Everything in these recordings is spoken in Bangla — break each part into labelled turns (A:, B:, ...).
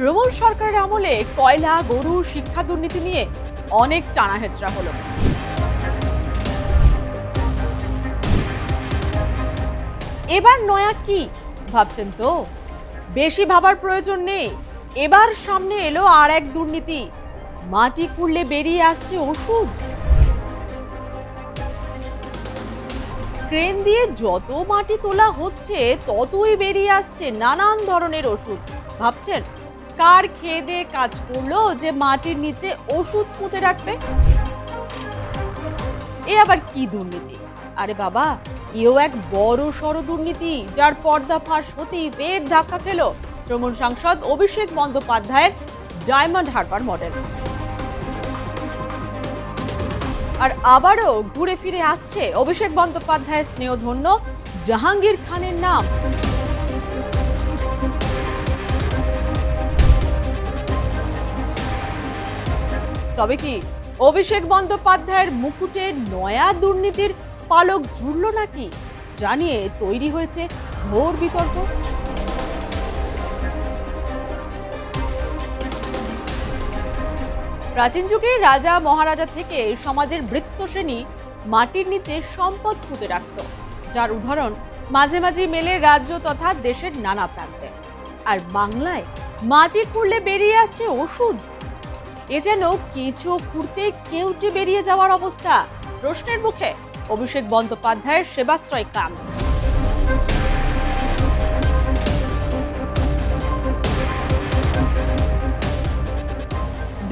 A: তৃণমূল সরকারের আমলে কয়লা গরু শিক্ষা দুর্নীতি নিয়ে অনেক টানাহেচড়া হলো। এবার নয়া কি ভাবছেন তো? বেশি ভাবার প্রয়োজন নেই। এবার সামনে এলো আর এক দুর্নীতি। মাটি খুঁড়লে বেরিয়ে আসছে ওষুধ। ক্রেন দিয়ে যত মাটি তোলা হচ্ছে ততই বেরিয়ে আসছে নানান ধরনের ওষুধ। ভাবছেন কার খেয়ে দিয়ে কাজ করলো যে মাটির নিচে ওষুধ পুঁতে রাখবে? এ আবার কি দুর্নীতি? আরে বাবা, এও এক বড় সড় দুর্নীতি, যার পর্দা ফাঁস হতেই ফের ধাক্কা খেল তৃণমূল সাংসদ অভিষেক বন্দ্যোপাধ্যায়ের ডায়মন্ড হারবার মডেল। আর আবারও ঘুরে ফিরে আসছে অভিষেক বন্দ্যোপাধ্যায়ের স্নেহধন্য জাহাঙ্গীর খানের নাম। তবে কি অভিষেক বন্দ্যোপাধ্যায়ের মুকুটে নয়া দুর্নীতির পালক ঝুলল নাকি? জানিয়ে তৈরি হয়েছে ঘোর বিতর্ক। প্রাচীন যুগে রাজা মহারাজা থেকে সমাজের বৃত্ত শ্রেণী মাটির নিচে সম্পদ পুঁতে রাখত, যার উদাহরণ মাঝে মাঝে মেলে রাজ্য তথা দেশের নানা প্রান্তে। আর বাংলায় মাটি খুঁড়লে বেরিয়ে আসছে ওষুধ। এ যেন কিছু খুঁড়তে কেউটে বেরিয়ে যাওয়ার অবস্থা। প্রশ্নের মুখে অভিষেক বন্দ্যোপাধ্যায়ের সেবাশ্রয় ক্যাম্প।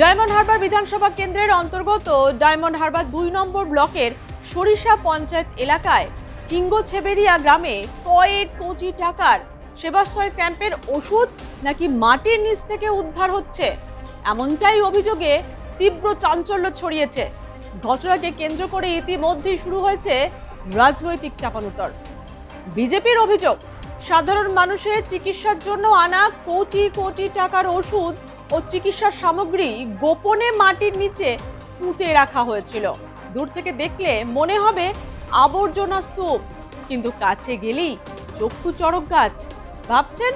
A: ডায়মন্ড হারবার বিধানসভা কেন্দ্রের অন্তর্গত ডায়মন্ড হারবার 2 নম্বর ব্লকের সরিষা পঞ্চায়েত এলাকায় কিঙ্গোছেবেরিয়া গ্রামে কয়েক কোটি টাকার সেবাশ্রয় ক্যাম্পের ওষুধ নাকি মাটির নিচ থেকে উদ্ধার হচ্ছে, এমনটাই অভিযোগে তীব্র চাঞ্চল্য ছড়িয়েছে। ঘটনাকে কেন্দ্র করে ইতিমধ্যেই শুরু হয়েছে রাজনৈতিক চাপানুতর। বিজেপির অভিযোগ, সাধারণ মানুষের চিকিৎসার জন্য আনা কোটি কোটি টাকার ওষুধ ও চিকিৎসার সামগ্রী গোপনে মাটির নিচে পুঁতে রাখা হয়েছিল। দূর থেকে দেখলে মনে হবে আবর্জনা স্তূপ, কিন্তু কাছে গেলেই চক্ষু চড়ক গাছ। ভাবছেন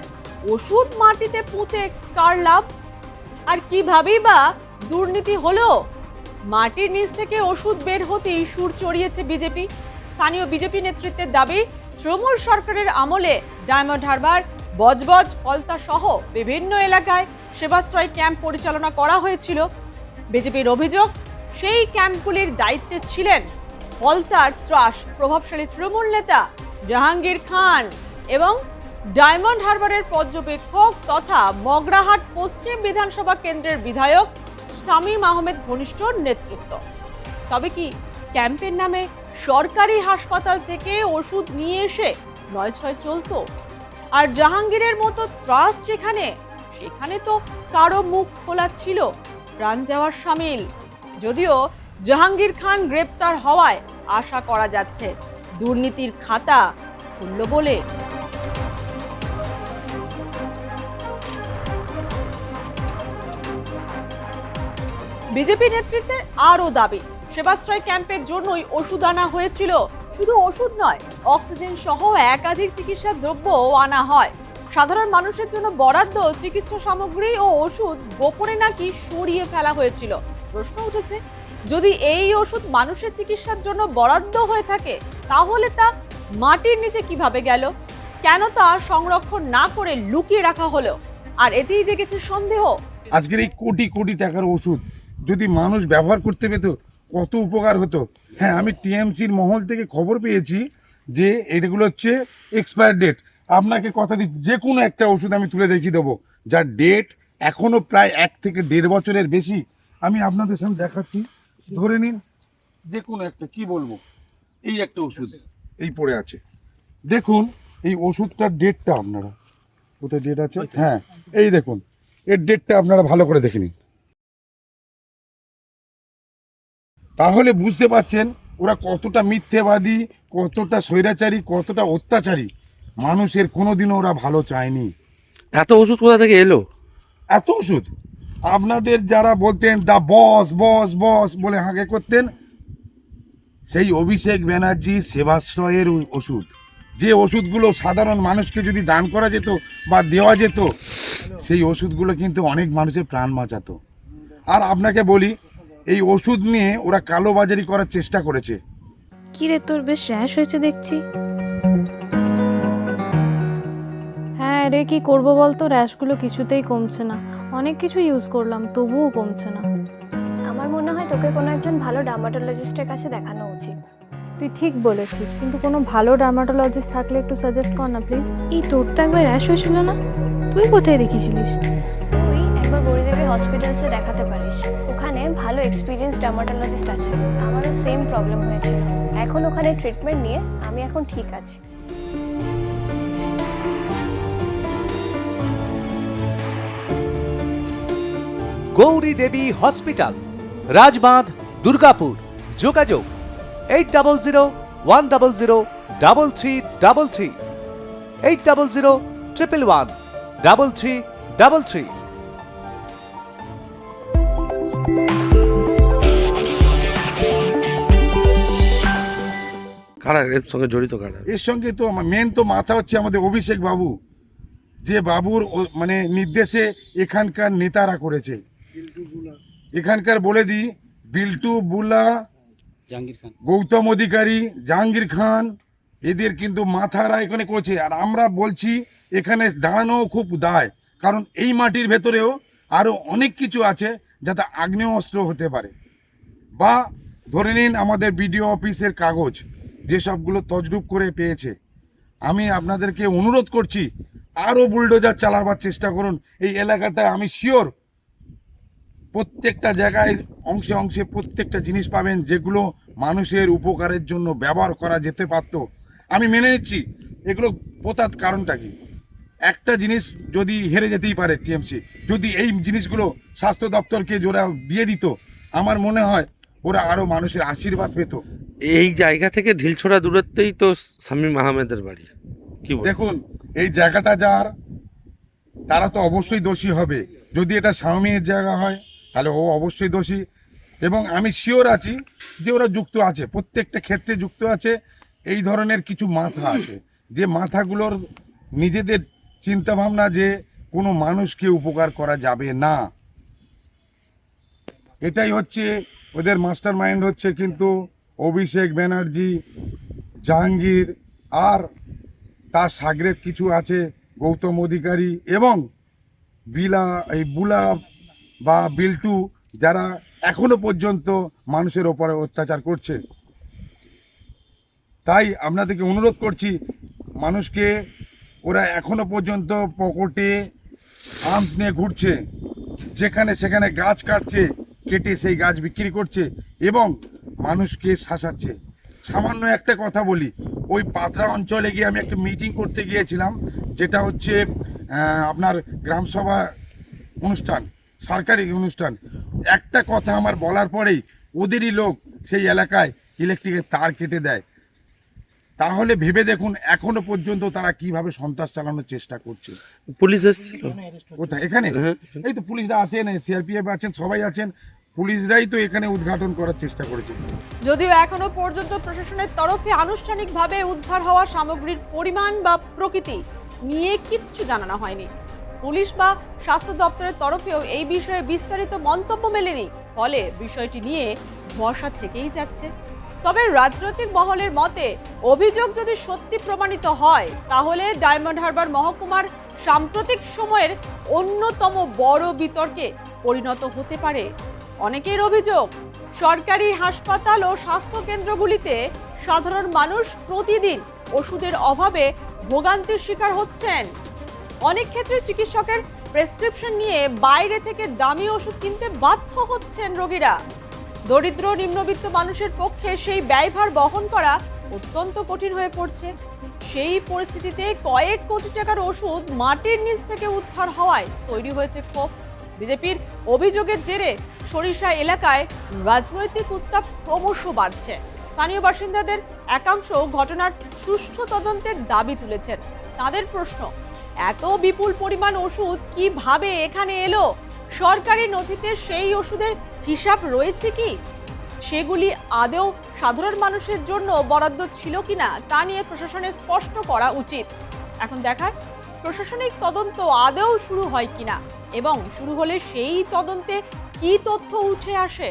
A: ওষুধ মাটিতে পুঁতে কার লাভ? আর কিভাবেই বা দুর্নীতি হলো? মাটির নিচ থেকে ওষুধ বের হতেই সুর চড়িয়েছে বিজেপি। স্থানীয় বিজেপি নেতৃত্বের দাবি, তৃণমূল সরকারের আমলে ডায়মন্ড হারবার, বজবজ, ফলতা সহ বিভিন্ন এলাকায় সেবাশ্রয় ক্যাম্প পরিচালনা করা হয়েছিল। বিজেপির অভিযোগ, সেই ক্যাম্পগুলির দায়িত্বে ছিলেন ফলতার ত্রাস প্রভাবশালী তৃণমূল নেতা জাহাঙ্গীর খান এবং ডায়মন্ড হারবারের পর্যবেক্ষক তথা মগরাহাট পশ্চিম বিধানসভা কেন্দ্রের বিধায়ক শামীম আহমেদ ঘনিষ্ঠ নেতৃত্ব। তবে কি ক্যাম্পের নামে সরকারি হাসপাতাল থেকে ওষুধ নিয়ে এসে নয়ছয় চলতো? আর জাহাঙ্গীরের মতো ত্রাস যেখানে, সেখানে তো কারো মুখ খোলা ছিল, প্রাণ যাওয়ার সামিল। যদিও জাহাঙ্গীর খান গ্রেপ্তার হওয়ায় আশা করা যাচ্ছে দুর্নীতির খাতা খুলল বলে। বিজেপি নেতৃত্বের আরও দাবি, সেবাশ্রয় ক্যাম্পের জন্যই ওষুধ আনা হয়েছিল। শুধু ওষুধ নয়, অক্সিজেন সহ একাধিক চিকিৎসা দ্রব্যও আনা হয়। সাধারণ মানুষের জন্য বরাদ্দ চিকিৎসা সামগ্রী ও ওষুধ গোপনে নাকি সরিয়ে ফেলা হয়েছিল। প্রশ্ন উঠেছে, যদি এই ওষুধ মানুষের চিকিৎসার জন্য বরাদ্দ হয়ে থাকে, তাহলে তা মাটির নিচে কিভাবে গেল? কেন তা সংরক্ষণ না করে লুকিয়ে রাখা হলো? আর এতেই জেগেছে সন্দেহ।
B: আজকের এই কোটি কোটি টাকার ওষুধ যদি মানুষ ব্যবহার করতে পেত, কত উপকার হতো। হ্যাঁ, আমি টিএমসির মহল থেকে খবর পেয়েছি যে এগুলো হচ্ছে এক্সপায়ার ডেট। আপনাকে কথা দিচ্ছি, যে কোনো একটা ওষুধ আমি তুলে দেখিয়ে দেবো যার ডেট এখনও প্রায় 1 থেকে 1.5 বছরের বেশি। আমি আপনাদের সামনে দেখাচ্ছি, ধরে নিন যে কোনো একটা, কি বলবো, এই একটা ওষুধ এই পড়ে আছে, দেখুন এই ওষুধটার ডেটটা আপনারা কোথায় ডেট আছে, হ্যাঁ এই দেখুন এর ডেটটা আপনারা ভালো করে দেখে নিন, তাহলে বুঝতে পারছেন ওরা কতটা মিথ্যেবাদী, কতটা স্বৈরাচারী, কতটা অত্যাচারী। মানুষের কোনোদিনও ওরা ভালো চায়নি।
C: এত ওষুধ কোথা থেকে এলো?
B: এত ওষুধ আপনাদের যারা বলতেন দা বস বস বস বলে হাঁকে করতেন, সেই অভিষেক ব্যানার্জি সেবাশ্রয়ের ওষুধ, যে ওষুধগুলো সাধারণ মানুষকে যদি দান করা যেত বা দেওয়া যেত, সেই ওষুধগুলো কিন্তু অনেক মানুষের প্রাণ বাঁচাতো। আর আপনাকে বলি, এই ওষুধ নিয়ে ওরা কালোবাজারি করার চেষ্টা করেছে।
D: কি রে, তোর বেশ র্যাশ হয়েছে দেখছি।
E: হ্যাঁ রে, কি করবো বলতো, র্যাশগুলো কিছুতেই কমছে না। অনেক কিছু ইউজ করলাম তবুও কমছে না।
F: আমার মনে হয় তোকে কোনো একজন ভালো ডার্মাটোলজিস্টের কাছে দেখানো উচিত।
E: তুই ঠিক বলেছিস, কিন্তু কোনো ভালো ডার্মাটোলজিস্ট থাকলে একটু সাজেস্ট কর না প্লিজ।
D: এই তোর তো একবার র্যাশ হয়েছিল না? তুই কোথায় দেখিয়েছিলিস?
F: তুই একবার গৌরীদেবী হসপিটালসে দেখাতে পারিস, ওখানে ভালো এক্সপিরিয়েন্স ডার্মাটোলজিস্ট আছে। আমারও সেম প্রবলেম হয়েছিল, এখন ওখানে ট্রিটমেন্ট নিয়ে আমি এখন ঠিক আছি।
G: গৌরী দেবী হসপিটাল, রাজবাঁধ, দুর্গাপুর। যোগাযোগ 8001003333, 8001113333।
C: কারা এর সঙ্গে জড়িত, কারা?
B: এর সঙ্গে তো মেন তো মাথা হচ্ছে আমাদের অভিষেক বাবু, যে বাবুর মানে নির্দেশে এখানকার নেতারা করেছে। এখানকার বলে দিই, বিল্টু বুলা, গৌতম অধিকারী, জাহাঙ্গীর খান, এদের কিন্তু মাথারা এখানে করেছে। আর আমরা বলছি এখানে দাঁড়ানো খুব দায়, কারণ এই মাটির ভেতরেও আরও অনেক কিছু আছে যাতে আগ্নেয় অস্ত্র হতে পারে। বা ধরে নিন আমাদের বিডিও অফিসের কাগজ যেসবগুলো তজরুপ করে পেয়েছে। আমি আপনাদেরকে অনুরোধ করছি, আরও বুলডোজার চালাবার চেষ্টা করুন। এই এলাকাটা আমি শিওর প্রত্যেকটা জায়গায় অংশে অংশে প্রত্যেকটা জিনিস পাবেন যেগুলো মানুষের উপকারের জন্য ব্যবহার করা যেতে পারত। আমি মেনে নিচ্ছি এগুলো পোতার কারণটা কি, একটা জিনিস যদি হেরে যেতেই পারে টিএমসি, যদি এই জিনিসগুলো স্বাস্থ্য দপ্তরকে ওরা দিয়ে দিত, আমার মনে হয় ওরা আরও মানুষের আশীর্বাদ পেত।
C: এই জায়গা থেকে ঢিলছোড়া দূরত্বেই তো শামীম আহমেদের বাড়ি। কি বল?
B: দেখুন, এই জায়গাটা যার, তারা তো অবশ্যই দোষী হবে। যদি এটা শামীমের জায়গা হয় তাহলে ও অবশ্যই দোষী, এবং আমি শিওর আছি যে ওরা যুক্ত আছে, প্রত্যেকটা ক্ষেত্রে যুক্ত আছে। এই ধরনের কিছু মাথা আছে, যে মাথাগুলোর নিজেদের চিন্তাভাবনা যে কোনো মানুষকে উপকার করা যাবে না, এটাই হচ্ছে ওদের মাস্টার মাইন্ড হচ্ছে। কিন্তু অভিষেক ব্যানার্জি, জাহাঙ্গীর, আর তার সাগরের কিছু আছে গৌতম অধিকারী এবং বুলা বা বিল্টু, যারা এখনো পর্যন্ত মানুষের ওপরে অত্যাচার করছে। তাই আপনাদেরকে অনুরোধ করছি, মানুষকে ওরা এখনো পর্যন্ত পকেটে আর্মস নিয়ে ঘুরছে, যেখানে সেখানে গাছ কাটছে, কেটে সেই গাছ বিক্রি করছে এবং মানুষকে শাসাচ্ছে। সামান্য একটা কথা বলি, ওই পাথরা অঞ্চলে গিয়ে আমি একটা মিটিং করতে গিয়েছিলাম, যেটা হচ্ছে আপনার গ্রামসভা অনুষ্ঠান, সরকারি অনুষ্ঠান। একটা কথা আমার বলার পরেই ওদেরই লোক সেই এলাকায় ইলেকট্রিকের তার কেটে দেয়। তাহলে ভেবে দেখুন এখনো পর্যন্ত তারা কিভাবে সন্ত্রাস চালানোর চেষ্টা করছে।
C: পুলিশ এসেছিল
B: কোথায়? এখানে এই তো পুলিশরা আছেন, সিআরপিএফ আছেন, সবাই আছেন, পুলিশরাই তো এখানে উদ্ঘাটন করার চেষ্টা করেছে।
A: যদিও এখনো পর্যন্ত প্রশাসনের তরফে আনুষ্ঠানিকভাবে উদ্ধার হওয়া সামগ্রীর পরিমাণ বা প্রকৃতি নিয়ে কিচ্ছু জানানো হয়নি। পুলিশ বা স্বাস্থ্য দপ্তরের তরফেও এই বিষয়ে বিস্তারিত মন্তব্য মেলেনি, ফলে বিষয়টি নিয়ে ধোঁয়াশা থেকেই যাচ্ছে। তবে রাজনৈতিক মহলের মতে অভিযোগ যদি সত্যি প্রমাণিত হয়, তাহলে ডায়মন্ড হারবার মহকুমার সাম্প্রতিক সময়ের অন্যতম বড় বিতর্কে পরিণত হতে পারে। অনেকের অভিযোগ, সরকারি হাসপাতাল ও স্বাস্থ্য কেন্দ্রগুলিতে সাধারণ মানুষ প্রতিদিন ওষুধের অভাবে ভোগান্তির শিকার হচ্ছেন। অনেক ক্ষেত্রে চিকিৎসকের প্রেসক্রিপশন নিয়ে বাইরে থেকে দামি ওষুধ কিনতে বাধ্য হচ্ছেন রোগীরা। দরিদ্র নিম্নবিত্ত মানুষের পক্ষে সেই ব্যয়ভার বহন করা অত্যন্ত কঠিন হয়ে পড়ছে। সেই পরিস্থিতিতে কয়েক কোটি টাকার ওষুধ মাটির নিচ থেকে উদ্ধার হওয়ায় তৈরি হয়েছে ক্ষোভ। বিজেপির অভিযোগের জেরে সরিষা এলাকায় রাজনৈতিক উত্তাপ ক্রমশ বাড়ছে। স্থানীয় বাসিন্দাদের একাংশ ঘটনার সুষ্ঠু তদন্তের দাবি তুলেছেন। তাদের প্রশ্ন, এত বিপুল পরিমাণ ওষুধ কিভাবে এখানে এলো? সরকারি নথিতে সেই ওষুধের হিসাব রয়েছে কি? সেগুলি আদৌ সাধারণ মানুষের জন্য বরাদ্দ ছিল কিনা তা নিয়ে প্রশাসনের স্পষ্ট করা উচিত। এখন দেখার প্রশাসনিক তদন্ত আদৌ শুরু হয় কিনা, এবং শুরু হলে সেই তদন্তে কি তথ্য উঠে আসে।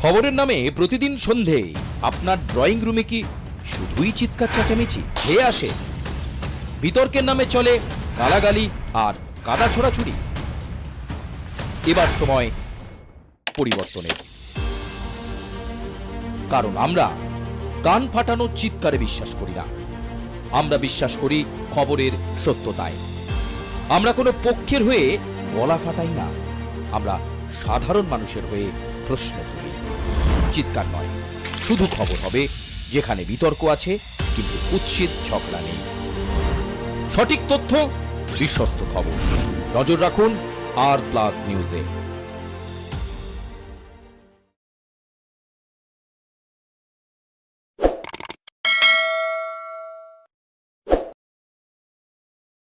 H: খবরের নামে প্রতিদিন সন্ধে আপনার ড্রয়িং রুমে কি শুধুই চিৎকার চেঁচামেচি খেয়ে আসে? বিতর্কের নামে চলে গালাগালি আর কাদা ছোড়াছুড়ি। এবার সময় পরিবর্তনের, কারণ আমরা কান ফাটানো চিৎকারে বিশ্বাস করি না। আমরা বিশ্বাস করি খবরের সত্যতায়। আমরা কোনো পক্ষের হয়ে গলা ফাটাই না, আমরা সাধারণ মানুষের হয়ে প্রশ্ন করি। চিৎকার নয়, শুধু খবর হবে যেখানে বিতর্ক আছে কিন্তু কুৎসিত ঝগড়া নেই। সঠিক তথ্য, বিশ্বস্ত খবর। নজর রাখুন আর প্লাস নিউজে।